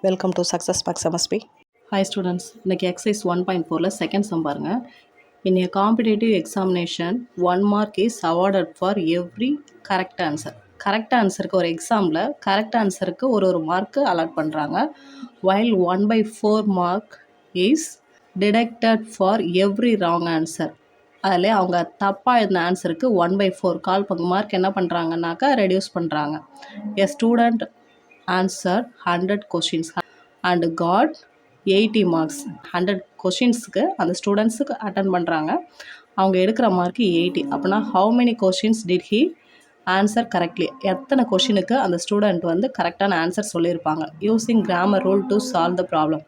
Welcome to success maths MSP. Hi students, இன்னைக்கு exercise 1.4ல second sum பாருங்க. In a competitive examination, 1 mark is awarded for every correct answer. Correct ஆன்சருக்கு ஒரு எக்ஸாமில் correct ஆன்சருக்கு ஒரு மார்க்கு அலாட் பண்ணுறாங்க. while 1/4 mark is deducted for every wrong answer. அதில் அவங்க தப்பாக எழுதின ஆன்சருக்கு 1/4 கால் பங்கு மார்க் என்ன பண்ணுறாங்கன்னாக்கா ரெடியூஸ் பண்ணுறாங்க. A student answer 100 questions and got 80 marks. 100 கொஷின்ஸுக்கு அந்த ஸ்டூடெண்ட்ஸுக்கு அட்டன் பண்ணுறாங்க. அவங்க எடுக்கிற மார்க்கு 80. அப்படின்னா how many questions did he answer correctly? எத்தனை கொஷினுக்கு அந்த ஸ்டூடெண்ட் வந்து கரெக்டான ஆன்சர் சொல்லியிருப்பாங்க. Using Cramer rule to solve the problem.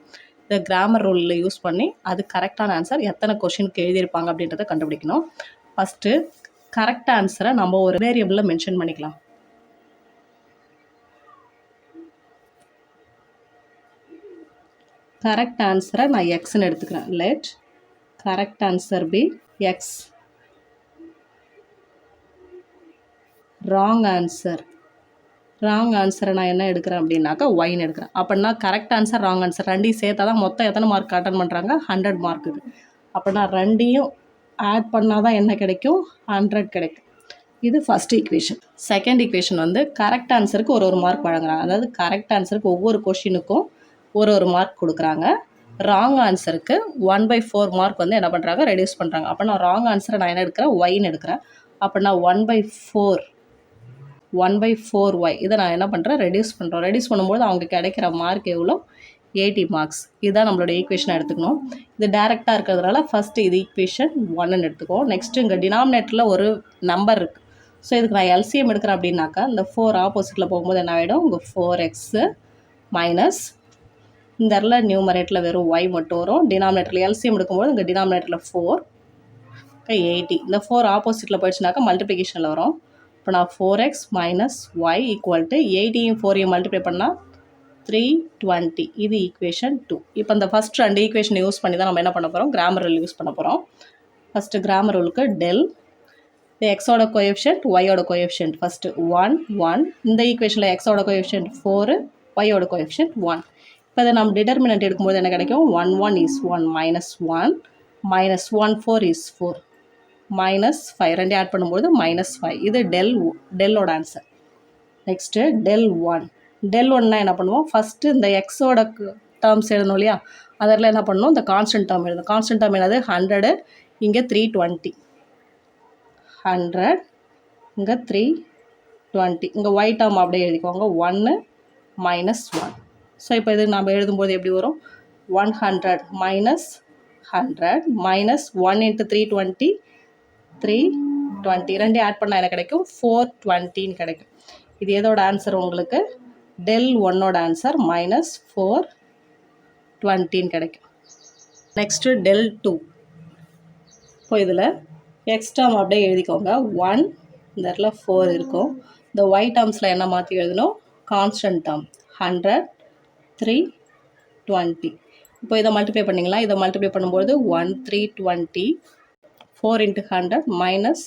இந்த கிராமர் ரூலில் யூஸ் பண்ணி அது கரெக்டான ஆன்சர் எத்தனை கொஷினுக்கு எழுதியிருப்பாங்க அப்படின்றத கண்டுபிடிக்கணும். ஃபஸ்ட்டு கரெக்ட் ஆன்சரை நம்ம ஒரு வேரியபிளில் மென்ஷன் பண்ணிக்கலாம். கரெக்ட் ஆன்சரை நான் எக்ஸ்ன்னு எடுத்துக்கிறேன். Let correct answer be x. Wrong ஆன்சரை நான் என்ன எடுக்கிறேன் அப்படின்னாக்கா ஒய்ன்னு எடுக்கிறேன். அப்படின்னா கரெக்ட் ஆன்சர் ராங் ஆன்சர் ரெண்டையும் சேர்த்தா தான் மொத்தம் எத்தனை மார்க் அட்டன் பண்ணுறாங்க? 100 மார்க்குக்கு. அப்படின்னா ரெண்டையும் ஆட் பண்ணால் தான் என்ன கிடைக்கும்? 100 கிடைக்கும். இது ஃபஸ்ட் ஈக்குவேஷன். செகண்ட் ஈக்குவேஷன் வந்து கரெக்ட் ஆன்சருக்கு ஒரு மார்க் வழங்குறாங்க. அதாவது கரெக்ட் ஆன்சருக்கு ஒவ்வொரு கொஷினுக்கும் ஒரு மார்க் கொடுக்குறாங்க. ராங் ஆன்சருக்கு 1/4 மார்க் வந்து என்ன பண்ணுறாங்க? ரெடியூஸ் பண்ணுறாங்க. அப்போ நான் ராங் ஆன்சரை நான் என்ன எடுக்கிறேன்? ஒய்ன்னு எடுக்கிறேன். அப்போ நான் 1/4 ஒய் இதை நான் என்ன பண்ணுறேன்? ரெடியூஸ் பண்ணுறோம். ரெடியூஸ் பண்ணும்போது அவங்க கிடைக்கிற மார்க் எவ்வளோ? 80 மார்க்ஸ். இதுதான் நம்மளோட ஈக்குவேஷனை எடுத்துக்கணும். இது டேரெக்டாக இருக்கிறதுனால ஃபஸ்ட்டு இது ஈக்குவேஷன் 1ன்னு எடுத்துக்குவோம். நெக்ஸ்ட்டு இங்கே டினாமினேட்டரில் ஒரு நம்பர் இருக்குது. ஸோ இதுக்கு நான் எல்சிஎம் எடுக்கிறேன் அப்படின்னாக்கா இந்த 4 ஆப்போசிட்டில் போகும்போது என்ன ஆகிடும்? இங்கே 4x மைனஸ் இந்த இடத்துல நியூமரேட்டில் வெறும் ஒய் மட்டும் வரும். டினாமினேட்டரில் எல்சிஎம் எடுக்கும்போது இங்கே டினாமினேட்டரில் 4 80. இந்த 4 ஆப்போசிட்டில் போயிடுச்சுனாக்கா மல்டிப்ளிகேஷனில் வரும். இப்போ நான் 4x minus y equal to 80யும் 4யும் மல்டிப்ளை பண்ணால் 320. இது ஈக்குவேஷன் 2. இப்போ இந்த ஃபஸ்ட் 2 ஈக்குவேஷனை யூஸ் பண்ணி தான் நம்ம என்ன பண்ண போகிறோம்? கிராமர் ரூல் யூஸ் பண்ண போகிறோம். ஃபஸ்ட்டு கிராமர் ரூலுக்கு டெல் இந்த எக்ஸோட கோஎஃபிஷியன்ட் ஒய்யோட கோஎஃபிஷியன்ட் ஃபஸ்ட்டு 1 1. இந்த ஈக்குவேஷனில் எக்ஸோட கோஎஃபிஷியன்ட் 4 ஒய்யோட கோஎஃபிஷியன்ட் 1. இப்போ இதை நம்ம டிட்டர்மினன்ட் எடுக்கும்போது என்ன கிடைக்கும்? 1 1 is 1 minus 1 minus 1 4 is 4 minus 5 ரெண்டு ஆட் பண்ணும்போது -5. இது டெல்லோட ஆன்சர். நெக்ஸ்ட்டு டெல் 1 என்ன பண்ணுவோம்? ஃபஸ்ட்டு இந்த எக்ஸோட டேர்ம்ஸ் எழுதணும் இல்லையா? அதில் என்ன பண்ணணும்? இந்த கான்ஸ்டன்ட் டேர்ம் எழுதணும். கான்ஸ்டன்ட் டேர்ம் என்னது? 100. இங்கே 320. 100 இங்கே 320. இங்கே ஒய் டேர்ம் அப்படியே எழுதிக்கோங்க. 1 மைனஸ் 1. ஸோ இப்போ இது நம்ம எழுதும்போது எப்படி வரும்? 100 மைனஸ் 100 மைனஸ் 1 இன்ட்டு 320 320 ரெண்டு ஆட் பண்ணால் என்ன கிடைக்கும்? 420 கிடைக்கும். இது எதோட ஆன்சர் உங்களுக்கு? டெல் 1ஓட ஆன்சர் மைனஸ் 420 கிடைக்கும். Next del 2. இப்போ இதில் எக்ஸ் டேர்ம் அப்படியே எழுதிக்கோங்க. 1 இந்த இடத்துல 4 இருக்கும். இந்த ஒய் டேர்ம்ஸில் என்ன மாற்றி எழுதணும்? Constant term 100 320. இப்போ இதை மல்டிப்ளை பண்ணிங்களா? இதை மல்டிப்ளை பண்ணும்போது 1 320 4 இன்ட்டு 100 மைனஸ்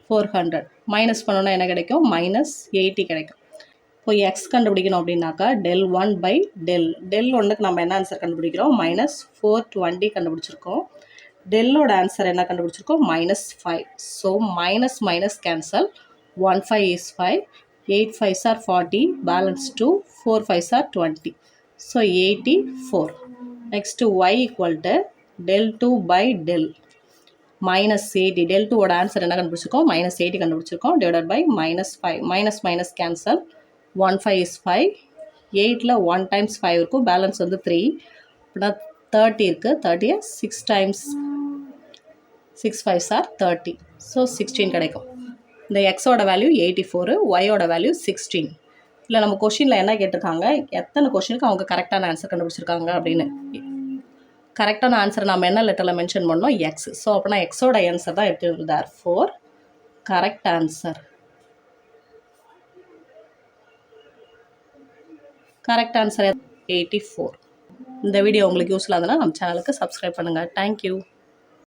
400 மைனஸ் பண்ணோன்னா என்ன கிடைக்கும்? -80 கிடைக்கும். இப்போ எக்ஸ் கண்டுபிடிக்கணும் அப்படின்னாக்கா டெல் 1 பை டெல் 1க்கு நம்ம என்ன ஆன்சர் கண்டுபிடிக்கிறோம்? -420 கண்டுபிடிச்சிருக்கோம். டெல்லோட ஆன்சர் என்ன கண்டுபிடிச்சிருக்கோம்? -5. So minus cancel. 1 5 is 5. 8 5s are 40. Balance 2. 4 5s are 20. So 84. Next y equal to del 2 by del -80. del 2 ஓட ஆன்சர் என்ன கண்டுபிடிச்சிருக்கோம்? -80 கண்டுபிடிச்சிருக்கோம். Divided by -5. Minus cancel. 1 5 is 5. 8ல் 1 times 5 இருக்கும். பேலன்ஸ் வந்து 3. அப்படின்னா 30 இருக்குது. 30 6 times 6 5s are 30. ஸோ 16 கிடைக்கும். இந்த எக்ஸோட வேல்யூ 84, ஒய்யோட வேல்யூ 16. இல்லை நம்ம கொஷினில் என்ன கேட்டிருக்காங்க? எத்தனை கொஷினுக்கு அவங்க கரெக்டான ஆன்சர் கண்டுபிடிச்சிருக்காங்க அப்படின்னு. கரெக்டான ஆன்சர் நம்ம என்ன லெட்டரில் மென்ஷன் பண்ணோம்? எக்ஸ். ஸோ அப்படின்னா எக்ஸோட ஆன்சர் தான் எடுத்து therefore correct answer. Correct answer 84. இந்த வீடியோ உங்களுக்கு யூஸ்ஃபுல்லாக இருந்ததுன்னா நம்ம சேனலுக்கு சப்ஸ்கிரைப் பண்ணுங்கள். தேங்க்யூ.